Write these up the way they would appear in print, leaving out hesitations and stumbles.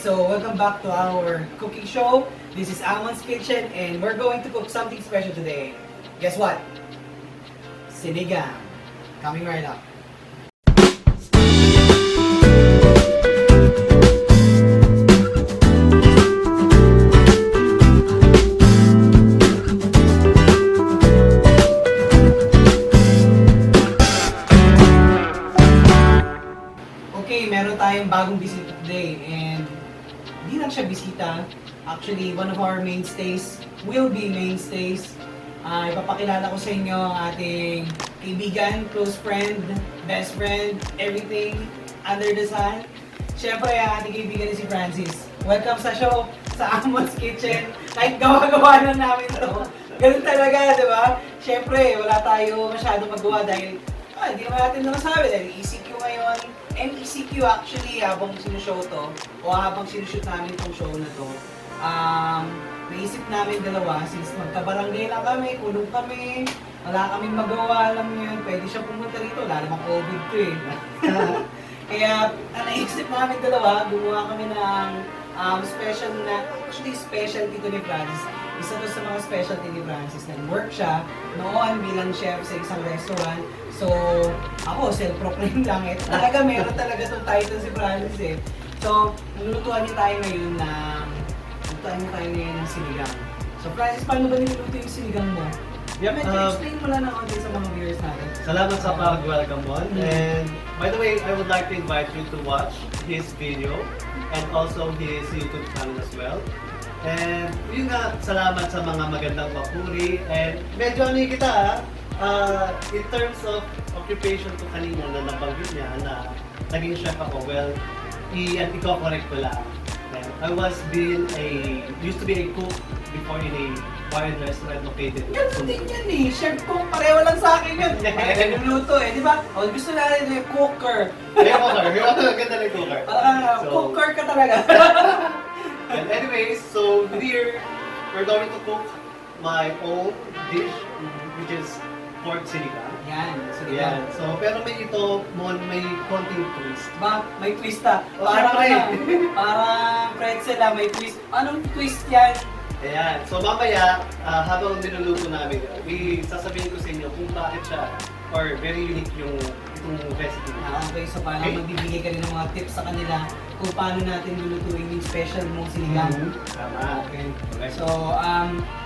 so welcome back to our cooking show. This is Amon'S Kitchen and we're going to cook something special today. Guess what? Sinigang. Coming right up. Okay, meron tayong bagong bisita today and hindi lang siya bisita. Actually, one of our mainstays will be mainstays. Ipapakilala ko sa inyo ang ating kaibigan, close friend, best friend, everything under the sun. Siyempre, ang ating kaibigan ni si Francis. Welcome sa show, sa Amon'S Kitchen. Kahit gawa-gawa na namin to. Ganun talaga, di ba? Siyempre, wala tayo masyadong magawa dahil hindi naman natin nasabi dahil ECQ ngayon. MECQ actually habang sinushow to o habang sinushoot namin itong show na to, naisip namin dalawa since magkabarangay lang kami, kulong kami, wala kaming magawa, alam mo yun, pwede siya pumunta rito, lalo mga COVID to eh. Kaya naisip namin dalawa, gumawa kami ng special na, actually specialty to ni Francis. Isa to sa mga specialty ni Francis. Nag-work siya noon bilang chef sa isang restaurant. So, ako, self-proclaimed lang. Ito talaga, meron talaga itong title si Francis eh. So, nilulutuan niya tayo ngayon ng sinigang. So, Francis, paano ba niluluto yung sinigang mo? Yep, Explain mo lang natin sa mga viewers natin. salamat sa pag-welcome mo. And by the way, I would like to invite you to watch his video and also his YouTube channel as well. And yun nga, salamat sa mga magandang papuri. And medyo kita in terms of occupation ko kanina na nabanggit niya na naging chef ako, well, i-correct ko lang. I used to be a cook before in a bar and restaurant located in Ganun din yan eh. Chef ko, pareho lang sa akin yun. Niluluto eh, di ba? O, gusto natin yung cooker. Ganda ng cooker. Cooker ka talaga. And anyways, so here we're going to cook my own dish, which is pork sinigang. Yan, sige Yan. So, pero may konting twist. Ba, may twist ah. Oh, Parang syempre. parang pretzel ah, may twist. Anong twist yan? Ayan. So, mamaya, habang niluluto namin, sasabihin ko sa inyo kung bakit siya, or very unique yung itong recipe. Okay, so paano magbibigay ka rin ng mga tips sa kanila kung paano natin lulutuin yung special mong sinigang. Tama. Okay. So,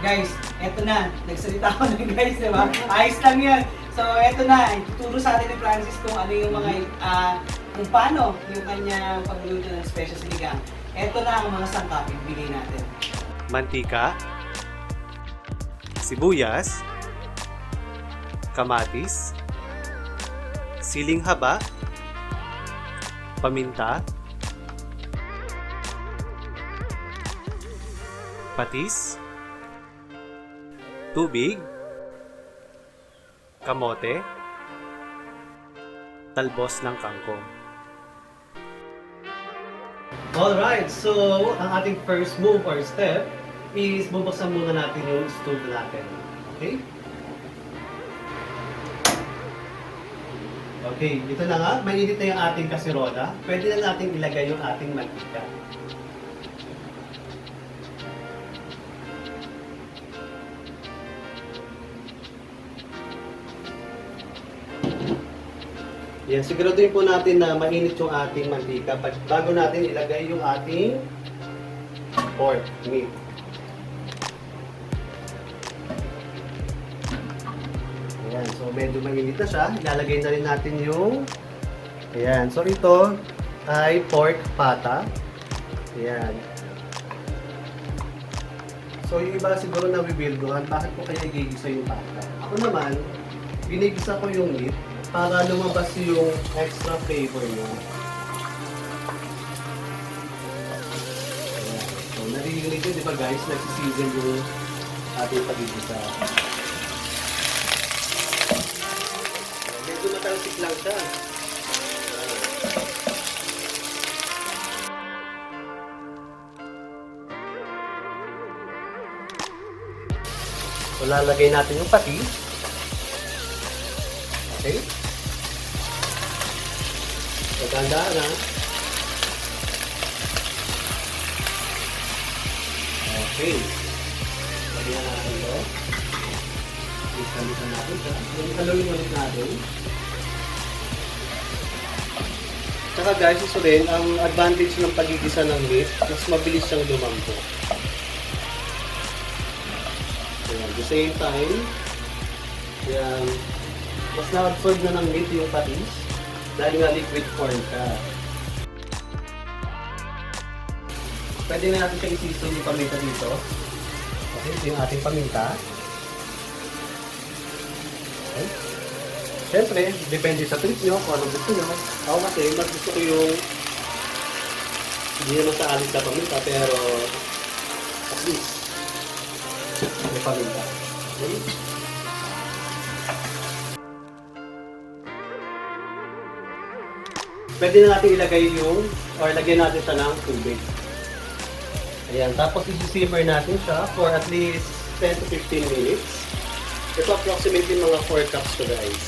guys, eto na. Nagsalita ko na guys, di ba? Ayos lang yan. So, eto na. Ituturo sa atin ni Francis kung ano yung mga, kung paano yung kanyang pagluluto ng special sinigang. Eto na ang mga sangkap ibigay natin. Mantika, sibuyas, kamatis, siling haba, paminta, patis, tubig, kamote, talbos ng kangkong. Alright, so ang ating first move or step is bubuksan muna natin yung stove natin. Okay? Okay, ito na nga. Mainit na yung ating kasirola. Pwede na natin ilagay yung ating mantika. Yan, siguraduhin po natin na mainit yung ating mantika bago natin ilagay yung ating pork meat. Ayan, so medyo mainit na siya. Ilalagay na rin natin yung ayan, so ito ay pork pata. Ayan. So yung iba siguro na bibilduhan, bakit po kaya igigisa yung pata? Ako naman, binigisa ko yung meat para lumabas yung extra flavor niya. So, naririnig yun, di ba guys? Nagsisizen yung ating pagigisa. Medyo matalsik lang siya. So, lalagay natin yung patis. Okay? Maganda na. Okay. Lagyan na natin ito. Iskalitan natin siya. Haluin ulit natin. Tsaka guys, ito rin, ang advantage ng pagigisa ng meat, mas mabilis siyang lumampo. Ayan, at the same time, ayan, mas na-absorb na ng meat yung patis dahil nga liquid form ka. Pwede na natin siya i-season yung paminta dito. Okay, ito yung ating paminta. Okay. Siyempre, depende sa trip nyo kung anong gusto nyo. Ako kasi, mas gusto ko yung hindi naman sa alis na paminta, pero at least may paminta. Okay? Pwede na natin ilagay yung, or lagyan natin siya ng tubig. Ayan, tapos isi-simmer natin siya for at least 10 to 15 minutes. Ito approximately mga 4 cups to guys.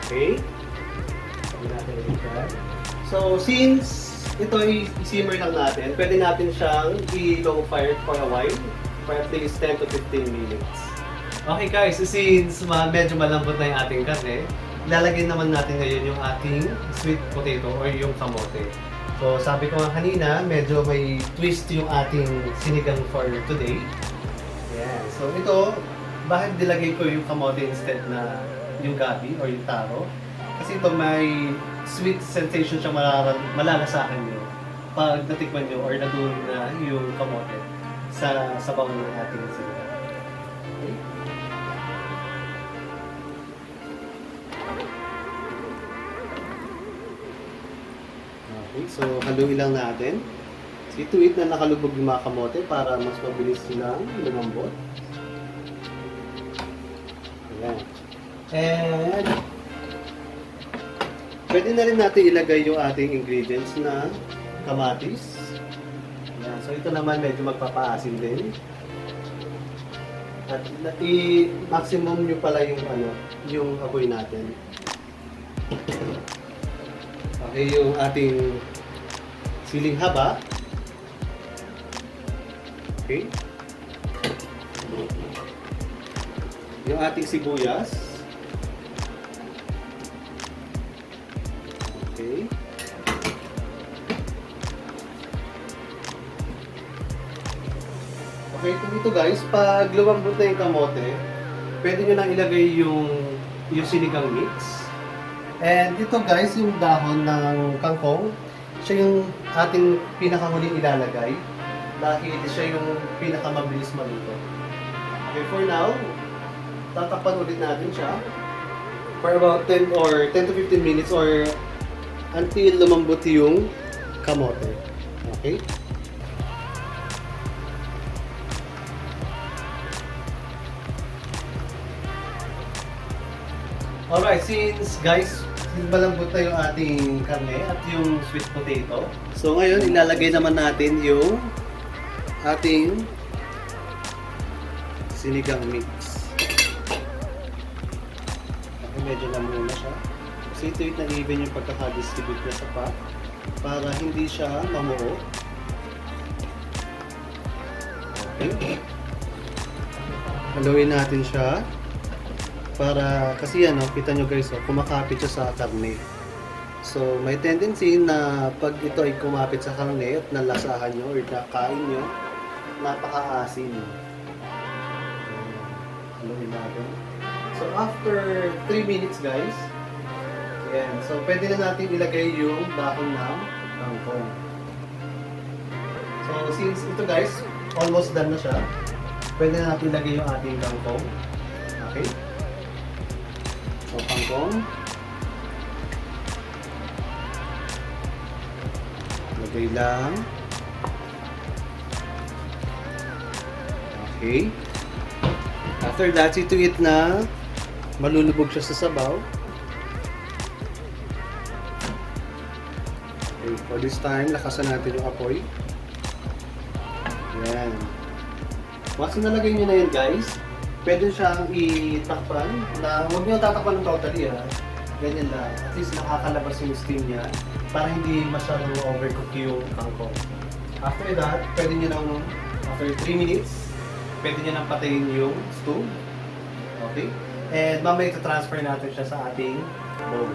Okay. Sabi natin ulit yan. So, since ito i-simmer lang natin, pwede natin siyang i-low fire for a while, for at least 10 to 15 minutes. Okay guys, since medyo malambot na yung ating karne, ilalagay naman natin ngayon yung ating sweet potato or yung kamote. So, sabi ko nga kanina, medyo may twist yung ating sinigang for today. Ayan. So, ito, bakit nilagay ko yung kamote instead na yung gabi or yung taro? Kasi ito may sweet sensation siya malalasahan nyo pag natikman nyo or nadurog na yung kamote sa sabaw ng ating sinigang. Okay? Okay, so haluin lang natin. See to it na nakalubog yung mga kamote para mas mabilis silang lumambot. Ayan. And pwede na rin natin ilagay yung ating ingredients na kamatis. Ayan. So ito naman medyo magpapaasim din. At i-maximum nyo pala yung apoy natin. Okay, yung ating siling haba. Okay. Yung ating sibuyas. Okay. Okay, ito guys, pag lumambot na yung kamote, pwede nyo nang ilagay yung sinigang mix. And ito guys, yung dahon ng kangkong, siya yung ating pinakahuling ilalagay dahil siya yung pinakamabilis maluto. Okay, for now, tatakpan ulit natin siya for about 10 to 15 minutes or until lumambot yung kamote. Okay? Alright, since malambot na yung ating karne at yung sweet potato. So ngayon, ilalagay naman natin yung ating sinigang mix. Okay, medyo lamuna siya. Kasi ito yung na-even yung pagkaka-distribute niya sa pot para hindi siya mamuo. Okay. Haluin natin siya. Para, kasi kita nyo guys, kumakapit siya sa karne. So, may tendency na pag ito ay kumapit sa karne at nalasahan nyo or nakain nyo, napaka-asin. Haluin natin. So, after 3 minutes guys, ayan, so pwede na natin ilagay yung dahon ng kangkong. So, since ito guys, almost done na siya, pwede na natin ilagay yung ating kangkong. Okay? So, kangkong. Lagay lang. Okay. After that, see to it na malulubog siya sa sabaw. Okay, for this time, lakasan natin yung apoy. Yan. Once nalagay nyo na yan guys, pwede siyang itakpan na huwag nyo tatakpan ng totally ha. Ganyan lang. At least nakakalabas yung steam niya para hindi masyadong overcook yung kangkong. After that, pwede nyo nang, after 3 minutes, pwede nyo nang patayin yung stove. Okay? And mamaya transfer natin siya sa ating bowl.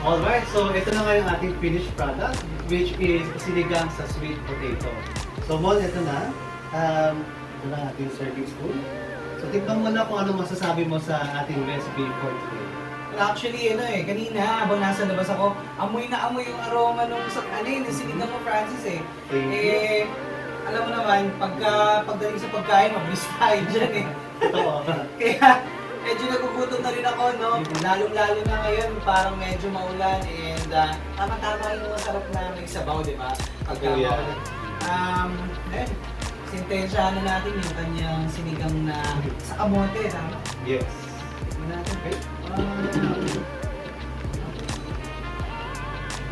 Alright, so ito na nga yung ating finished product, which is sinigang sa sweet potato. So, Mon, ito na. Ito na ating serving spoon. So, tignan mo na kung ano masasabi mo sa ating recipe for today. Actually, kanina habang nasa labas ako, amoy na amoy yung aroma nung yung sinigang mo, Francis eh. Thank you. Alam mo naman, pagdating sa pagkain, mabilis tayo dyan eh. Totoo. Kaya, medyo nagugutom na rin ako, no? Lalong-lalo na ngayon, parang medyo maulan and tama-tama yung masarap na may sabaw, di ba? Pagka Yeah. maulan. Sintensyahan na natin yung kanyang sinigang na sa kamote, tama? Yes. Tignan natin. Okay.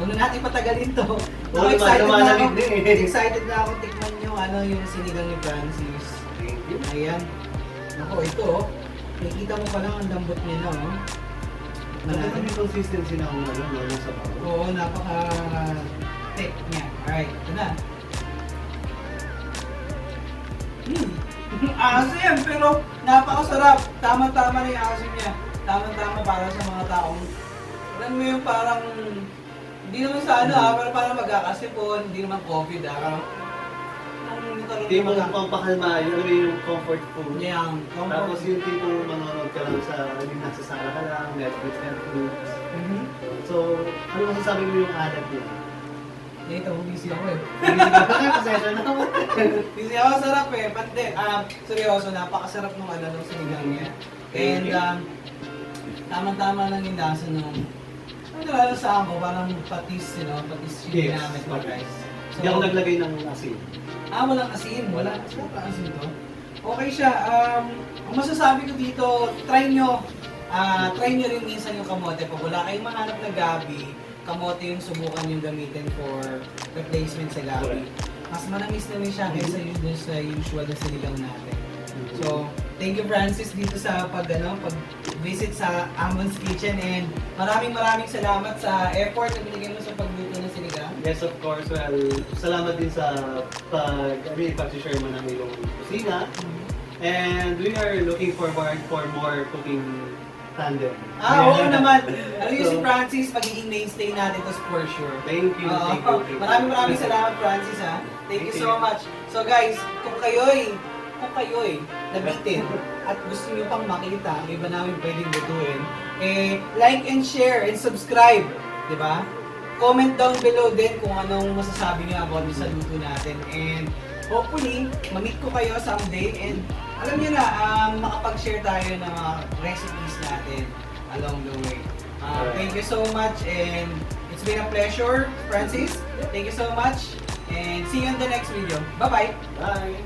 Huwag na natin patagalin to. Excited na ako tikman yung sinigang ni Francis. Thank you. Ayan. Nako, ito oh. Nakikita mo pa lang ang lambot niya na oh. Maganda yung consistency ng ng sabaw. Oo, napaka-thick niya. Alright, ito na. Aso yan, pero napakasarap. Tama-tama na yung aso niya. Tama-tama para sa mga taong, alam mo yung parang, hindi naman sa pero parang magkakasipon, hindi naman COVID Hindi mo pampakalma, yung comfort food. Yang, Tapos yung tipo manonood ka lang yung nasa sala ka lang, Netflix. So, ano masasabi mo yung alat niya? Ito, busy ako eh. Pasensya na ako. Busy ako, sarap eh. Pati, seryoso, napakasarap ng ng sinigang niya. And, tama-tama lang yung lasa nung, lalo sa ako, parang patis, patis yung ginamit ko, guys. Hindi ako naglagay ng asin. Walang asin. Wala asin to. Okay siya. Ang masasabi ko dito, try nyo rin minsan yung kamote. Pag wala kayong mahanap na gabi, kamote yung subukan yung gamitin for replacement sa gabi. Mas manamis namin siya kaysa sa usual na sinigang natin. So, thank you Francis dito sa pag-visit sa Amon'S Kitchen and maraming salamat sa effort na binigay mo sa pagluto ng sinigang. Yes, of course. Well, salamat din sa pag-share mo ng iyong kusina. And we are looking forward for more cooking tandem. Oo naman. Alam niyo si Francis, magiging mainstay natin to for sure. Thank you. Thank you. Maraming salamat Francis ha. Thank you so much. So guys, kung kayo'y nabitin at gusto niyo pang makita ang iba namin pwedeng lutuin, like and share and subscribe, di ba? Comment down below din kung anong masasabi niyo about sa luto natin and hopefully, ma-meet ko kayo someday and alam niyo na, makapag-share tayo ng mga recipes natin along the way. Thank you so much and it's been a pleasure, Francis. Thank you so much and see you in the next video. Bye-bye! Bye!